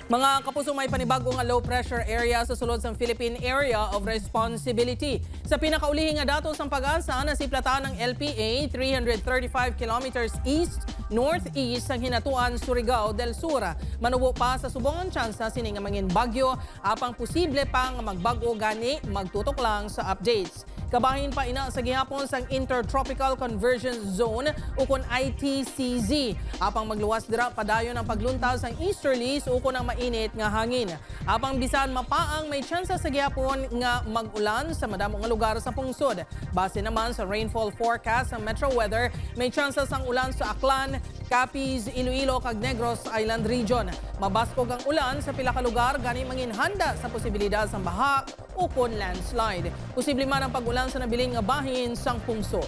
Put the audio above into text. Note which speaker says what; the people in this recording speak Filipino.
Speaker 1: Mga kapuso, may panibagong nga low pressure area sa sulod sa Philippine Area of Responsibility. Sa pinakaulihing nga datos ng pag-asa, nasiplatan ng LPA 335 kilometers east-northeast ang hinatuan Surigao del Sur. Manubo pa sa subong ang tsansa sining nga mangin bagyo, apang posible pang magbago gani, magtutok lang sa updates. Kabahin pa ina sa gihapon sang Intertropical Convergence Zone ukon ITCZ. Apang magluwas dira padayon ang pagluntas sang easterlies ukon ang mainit nga hangin. Apang bisan mapaang may tsansa sa gihapon nga mag-ulan sa madamo nga lugar sa pungsod. Base naman sa rainfall forecast ng Metro Weather, may tsansa sang ulan sa Aklan, Capiz, Iloilo kag Negros Island Region. Mabaskog ang ulan sa pila ka lugar gani manginhanda sa posibilidad sang baha ukon landslide. Posible man ang pag-ulan sa nabiling nga bahin sang pungsod.